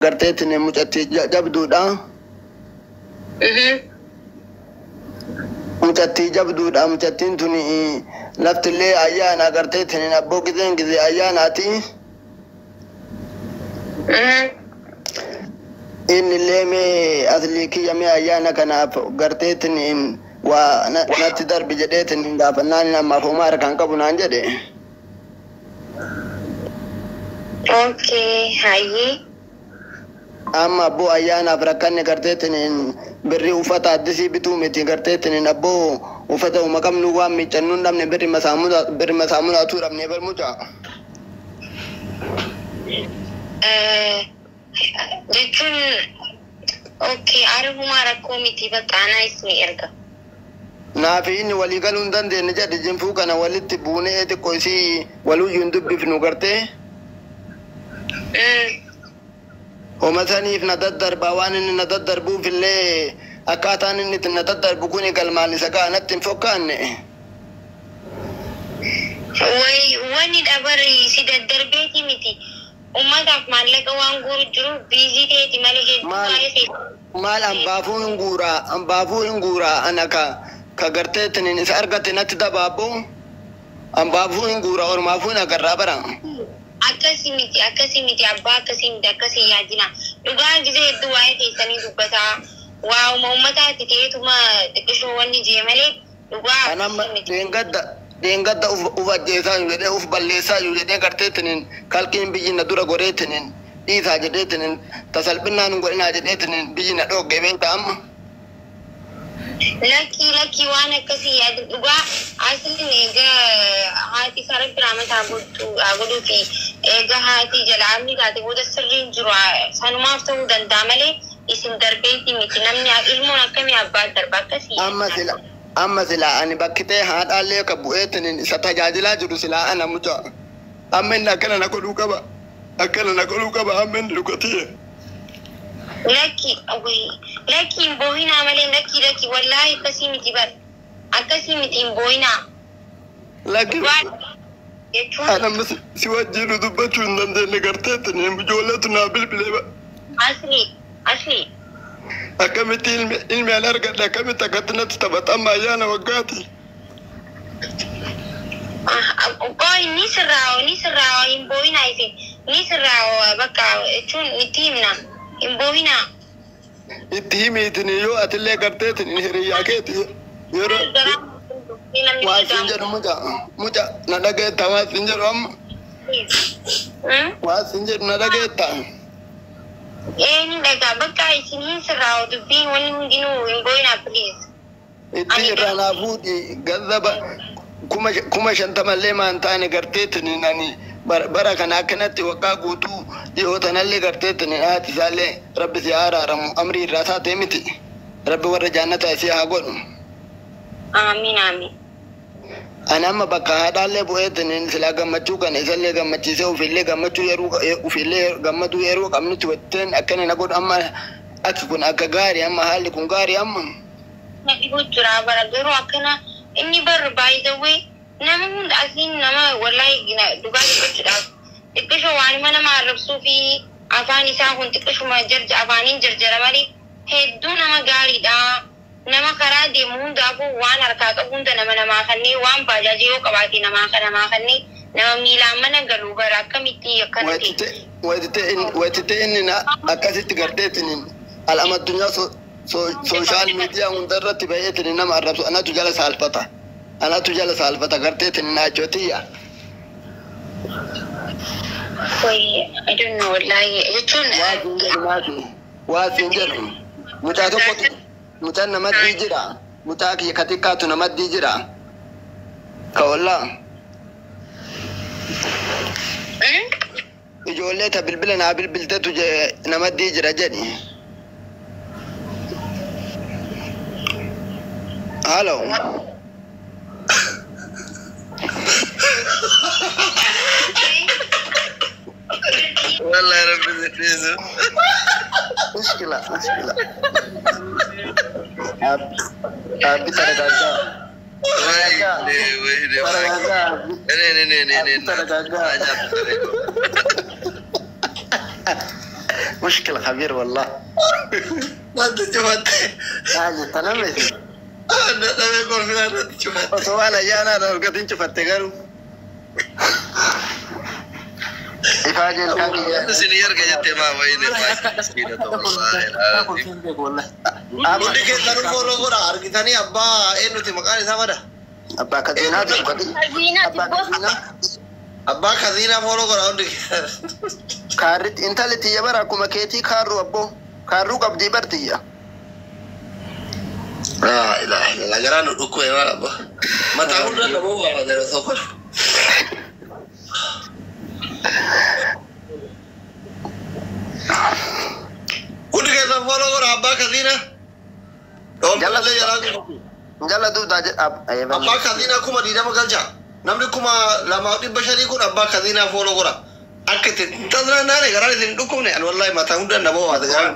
garteetini mucatti jabduudha. Mucatti jabduudha. Mucattiin tuni laftillee ayyaana garteetini abboo gizeen gizee ayyaanaati. Inni leemee asli kiyyamee ayyaana kanaaf garteetini waa natti darbi jedheetini gaafannaan namaaf homaa harkaan qabu naan jedhe. Okay, hayi. Amma abboo ayyaanaaf rakkanne garteetini birri uffata addisii bituu miti garteetini abboo uffata maqamnu waan miiccannu dhabne birri masaamunaatu dhabne barmuca. Jechuun okay, arifuma rakkoo miti bakka anaa isni erga. Naafi inni walii galuu hin dandeenye jedhe jinfuu kana walitti buunee xiqqoo isii waluyyuu hin dubbifnu gartee. Homa saniif na daddarba waan inni na daddarbuuf illee akkaataan inni itti na daddarbu kuni galmaan isa gaanatti hin fokkaanne. Wani dabari si daddarbeeti miti. Ummataaf maallaqa waan guuru jiru biizii ta'eeti malee hedduu maal ambaafuu hin guuraa ana ka garteetiniin isa argate natti dabaabbu ambaafuu hin guuraa ormaafuu hin agarraa bara. Akkasii miti abbaa akkasii yaadina. Dhugaa gisee hedduu waa'ee teessanii dubbataa waa ummataati ta'eetuma xiqqishoo wanni jee malee dhugaa akkasii miti. Deengadda uf ajjeesaa yoo jedhee uf balleessaa yoo jedhee garteetiniin kalkiin biyyi na dura goreetiniin dhiisaa jedheetiniin tasalphinnaan godhinaa jedheetiniin biyyi na dhoogge beekta amma. Lakki waan akkasii yaadu dhugaa asliin egaa haati sararri raamataa godhuu fi egaa haati jalaamni taate booda sirriin jiru sanumaaf ta'uu danda'a malee isin darbeetii miti namni ilmoon akkamii abbaa darba akkasii. Amma silaa ani bakkitee haadhaallee ka bu'eetiniin isa tajaajilaa jiru silaa ana mucaa. Amma inni akkana na godhuu qaba amma inni dhugatii. Lakki hin boohinaa malee lakki wallaahi akkasii miti bar akkasii miti hin boohinaa. Lakki ana si wajjin dubbachuu hin dandeenye garteetiniin ijoolleetu naa bilbilee ba. Asli. Akkamitti ilmi an argadhe akkamitti akkatti natti taphatama ayyaana waggaati. Ni sirraa hin boohinaa isin ni sirraa bakka jechuun itti himna hin boohinaa. Itti himiitini yoo atillee garteetin hiriyyaa keeti yeroo waan sin jedhu muca na dhageetta waan sin jedhu amma waan sin jedhu na dhageetta. Ni daga bakka isiniin sirraa dubbiin wanni hundinuu hin boohinaa please. Itti irraa naa fuudhi gazzaba kuma shantamallee maan taane garteetiniin ani bara kana akkanatti waggaa guutuu dhiyootanallee garteetiniin haati isaallee rabbi si araaramu amrii irraa taatee miti rabbi warra jaannata isii haa godhu. Amiin. Ani amma bakka haadhaallee bu'eetiniin silaa gammachuu kana isallee gammachiisee ufillee gammaduu yeroo qabnutti watteen akkana na godhu amma ati kun akka gaarii amma haalli kun gaarii amma. Na dhibuu jira bara garuu akkana inni barru baay'ee nama hunda asiin nama wallaahi dhugaa dubbachuudhaaf xiqqishoo waanuma nama arrabsuu fi afaan isaa kun xiqqishuma afaaniin jarjara malee hedduu nama gaariidha. Nama karaa deemu hundaafuu waan harkaa qabu hunda namaa kanneen waan baajaajii yoo qabaate namaa kanneen nama miilaan mana galuu bara akkamitti akkanatti. Wayitite inni akkasitti garteetiniin al'ama addunyaa sooshaal miidiyaa hundarratti baay'eetiniin nama arrabsu anatu jala saalfata garteetiniin naachotiyya. I don't know wallahi jechuun. Waa siin jedhu mucaa tokkotu. Mucaan namadii jira. Mucaa kiyya katikkaatu namadii jira. Ka wallaa. Ijoollee ta bilbila naa bilbiltetu namadii jira jedhi. Hello. والله ربي زفيزه مشكلة أبي ترجع مشكلة خبير والله. ما أنت شفت. حاجة تنمس. أنا يقول في هذا شفت. سؤال جانا لو قد شفت قالوا. إفاجة الكامية. سنير كجت ما وين والله. أبغى كده نقول لو قرأ أركيتاني أبا إنه تمكاني سامدا. أبا كذينا أبا كذينا فولو قرأ عندك. كارت أنت اللي تجبر أكو مكيتي كارو أبو كارو قبضي برتيا. لا إله إلا الله جران أكو يا أبا. ما تعود لنا مو ما هذا سوكر. كل كذا فولو قرأ أبا كذينا. جل دو داج أبا كذينا كم دينا مقالجا. نمني كما لما أودي بشري كون أبا كذينا فولو قرأ. أكيد تدرنا ناري قرار إذن دكتور نه والله ما تعود لنا مو هذا.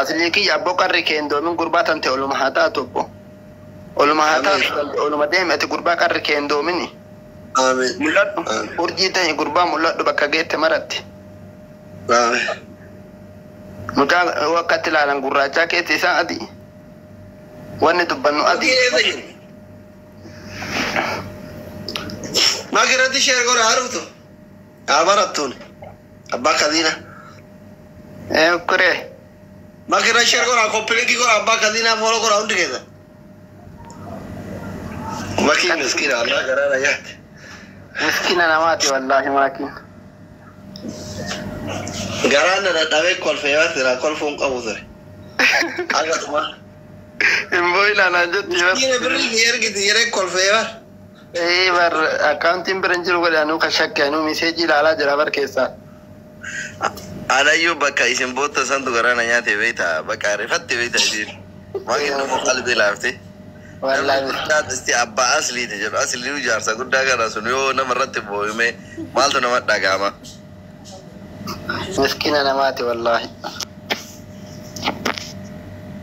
أصلي كي أبو كاريكين دومين قربات أنت أولو مهاتا توبو. أولو مهاتا أولو مدام أنت قربا كاريكين دوميني. آمين. ملات أرجيته قربا ملات بكا جيت مرات. آمين. مكان وقت العالم قراجا كيت ساعدي. وأنا تبنو أدي. ما كرهتي شير قرأ عرفتو. عبارتون. أبا كذينا. كره. ما كره شير قرأ كوبلين كي قرأ أبا كذينا فولو قرأ عندك كذا. ما كي مسكين الله قرأ رجعت. مسكين أنا ماتي والله ما كين. قرأنا نتابع كل فيات ترى كل فون كابوسر. أقعد ما. إمبوي لا نجد يبر. كي نبرر غير كده كل فيات. إيه بر أكاونتين برنجل ولا أنو كشك أنو مسجل على جرابر كيسا. أنا يوبك إسم بوت سانتو قرأنا يا تبيتا بكارفت تبيتا جير. ما كنا مقالب دلافته. والله استي أبا أصلي تجر أصلي وجار سكوت داعا راسونيو نمرت بوي مي مالتو نمر داعا ما. مسكين أنا ماتي والله.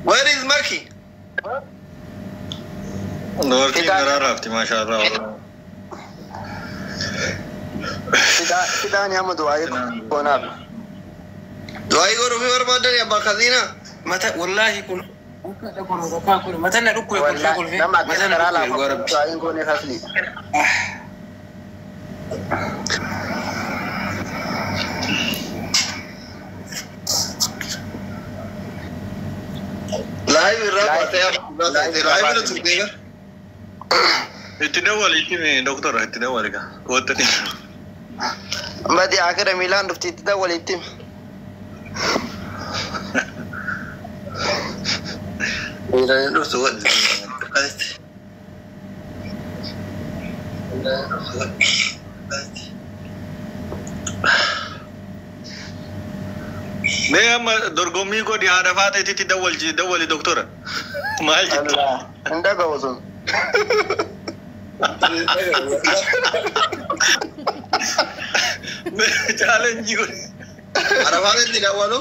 Where is Maki? Working رافتی ماشاءالله. سيدان يا مدوائي كوناب. دوائي كورو في وربادر يا باكادينا. متى والله كل متى نروح والله لما كسر على دوائي كوني خسلي. لايف الرابط يا لايف التوبيغا. اتناول اتني دكتور اتناول كا وتني. بدي آخر ميلان رفتي تداول يتم. ميلان رفتو. मैं हम दुर्गमी को ध्यान रखते थे दवल दक्तर माल अंडा का वजन मैं चैलेंज को अरवाले दिला वालो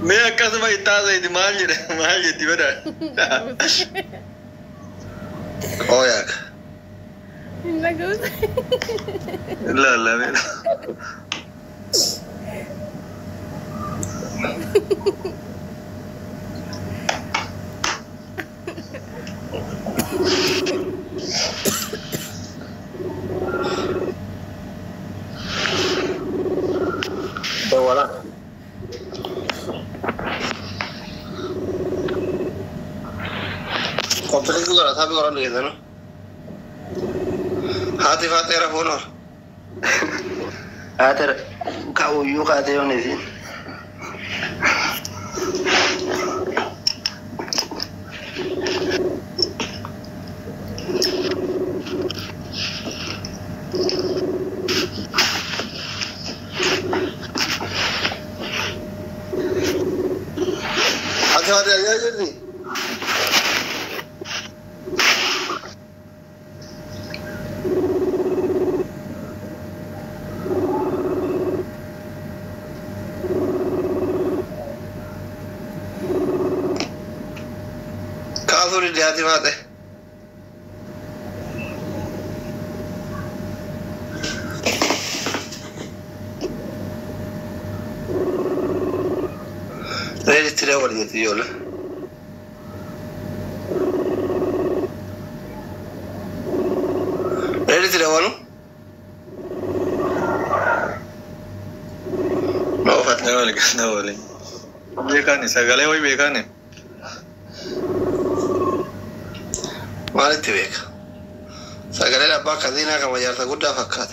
मैं अक्कास में इतना से माल जेती बड़ा ओ यार لا मेरा ولا كومبليت को करा था भी करने गया था ना हाथी फाते रहा फोन और आतर काऊ यू खाते हो नहीं हाथी फाते आ गया जी काफुरी हाथी फाते Ready to know what you do. Ready to know one? No, but no, Bekani, Sagale, we Bekani. Malti Bek. Sagarella Bacadina, Camayarta, good of a cut.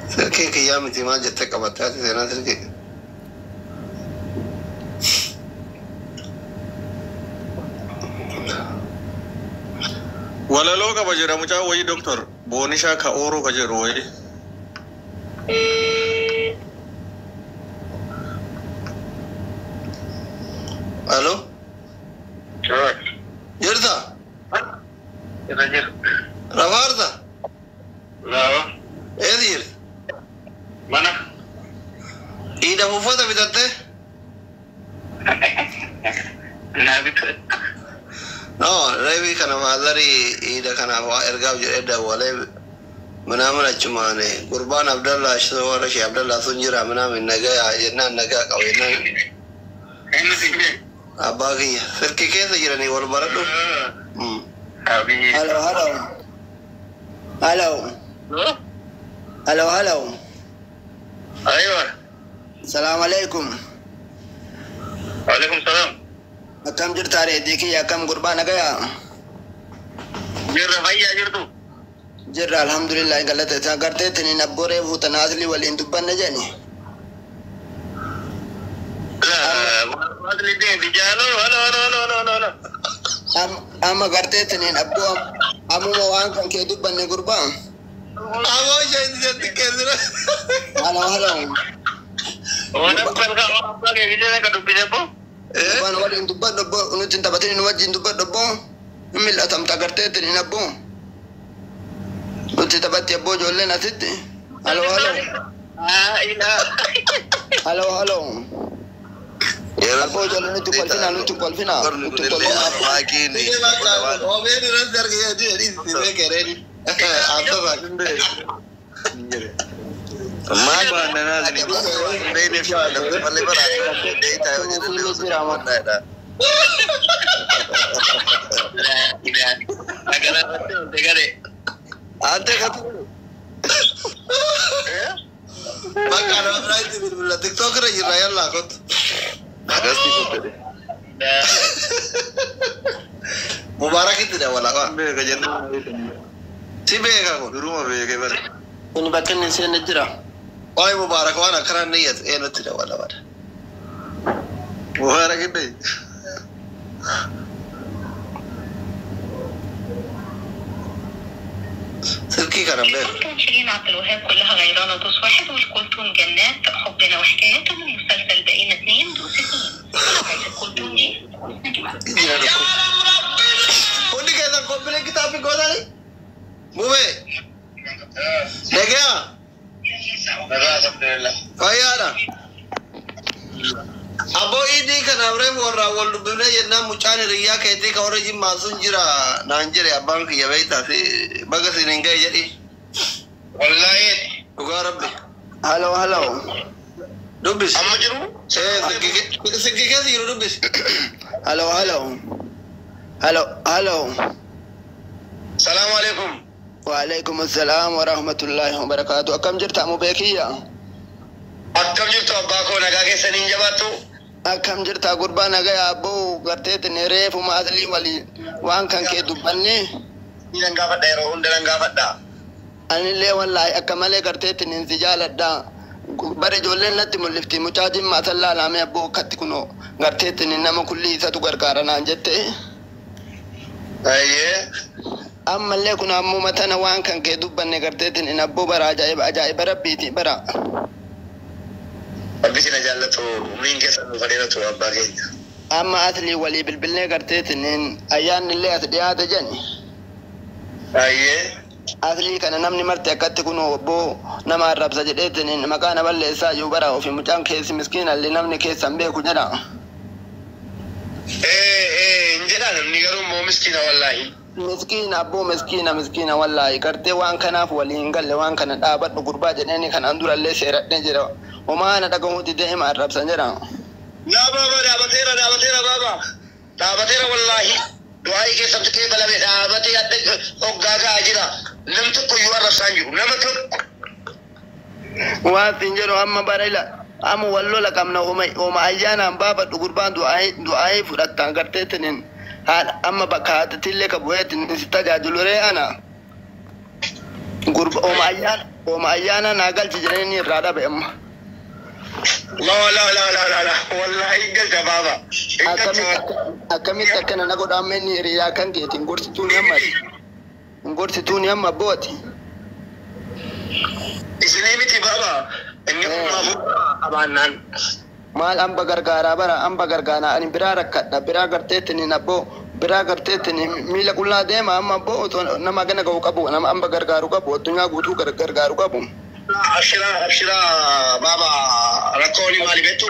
Sergei Yamiti Maja take about that is another gig. Wala loga bajira mucha wai doctor bonisha ka oro ka jero wai Hello? Yerda? Ravarda? No. Edir? Mana? Ida Mufada Vidate? No, Revi Kanamadari, Ida Kanava, Ergav, Edda, Wale, Manamana Chumane, Gurban Abdullah, Shawarashi Abdullah Sunjira, Manam in Naga, Yenan Naga, Abagi, Serkike, Yerani, or Barado? Hello. Hello. Aywa. Salam alaikum. Alaikum salam. Akam jirtare dekhi akam Gurban gaya. Jirra bhaiya jirtu. Jirra alhamdulillah galat था करते थे नहीं नब्बोरे वो तनाज़ली वाली इंतुबन न जानी वादली दे बिजालो हेलो am करते थे नहीं नब्बो amu mawang kan ke dubban ne Gurban amu jadi jadi kerja halo orang pergi orang pergi kerja kan dubbi debo Gurban wali dubban debo unu cinta batin unu wajin dubban debo mil atam ta करते थे नहीं नब्बो Uti tabati ya bojo le na titi. Halo. Ina. Halo. Ya bojo le tu kolfina tu kolfina. Tu kolfina Maki ni. O me ni ran dar ke di me kere. Ato ba kunde. Ma ba na ni. Dei ne sha da palle bara. Dei ta yo ni rama da. Ina. Agara te gare. Ante katu. Makana right bila TikTok ra yiraya lakot. Agasti ko. Mubarak itu dah wala ka. Be ga janna. Si be ka ko. Duru ma be ke bar. Kuni bakan ni sen jira. Oi mubarak wana karan niyat eno tidak wala wala. Mubarak itu. سلكي كلام بيه كنتم شيرين عطلوها كلها غيرانة دوس واحد والكلتون جنات حبنا وحكاياته من مسلسل بقينا 2 دوس 2 الكلتون دي قولي كذا قبل الكتاب في قولي مو بيه لقيا الحمد لله فيانا Abo ini kan abre warra wal bune yenna muchane riya kete ka ore jim masun jira nanjere abang ki yabai ta se baga sininga jadi wallahi uga rabbi halo dubis amajru sikki ke siru dubis halo salam alaikum wa alaikum assalam wa rahmatullahi wa barakatuh akam jirta mu bekiya akkam jirtu abba ko naga ke sanin jabatu akam jirta Gurban gaya abu garte tene refu maasli wali wan kan ke dubbanne idan ga fada ro undan ga fada ani le wallahi akamale garte tene sijala da bare jolle latti mulifti mutajim ma sallala me abu katikuno garte tene nama kulli satu garkarana jette aye amma le kuna mu matana wan kan ke dubbanne garte tene nabbo bara ajaib rabbiti bara Abisina jallatu min ke sanu fadilatu abba ke amma asli wali bilbilne garte tene ayan le asdiya da jani aye asli kana namni marte akkatti kun obbo nama arrabsa jedheetin maqaana balleessaa yoo bara ofi mucaan keessi miskiina illee namni keessan beeku jedha. Injera namni garuu immoo miskiina wallahi. Miskiina abbo miskiina wallahi gartee waan kanaaf waliin galle waan kana dhaabadhu gurbaa jedheeni kanaan durallee seeradhee jira. Omaana dhagahuuti deema arrabsan jedha. Yaa baba dhaabateera baba. Dhaabateera wallahi. Du'aayi keessatti kee balabee dhaabatee adda hoggaagaa jira. Nam tokko yoo arrabsaan jiru nama tokko. Waan jedhu amma barayla amma wallola qabna oma ayyaanaan baafadhu gurbaan du'aayi fudhattaan garteetiniin amma bakka haatitillee qabueetin si tajaajiluree ana gurba oma ayyaana naa galchi jedhanii irraa dhabe amma. La wallahi galcha baba. Akkamitti akkana na godhaamee ni hiriyaa kan keetiin gorsituun amma booti. Isinii miti baba. Inni kun abaannaan. Maal amba gargaaraa ani biraa rakkadha biraa garteettini nabbo biraa garteettini miila qullaa deema amma abbo nama gana ga'u qabu nama amba gargaaru qabu addunyaa guutuu gargaaru qabu. Abshira baba rakkooni maali beektu?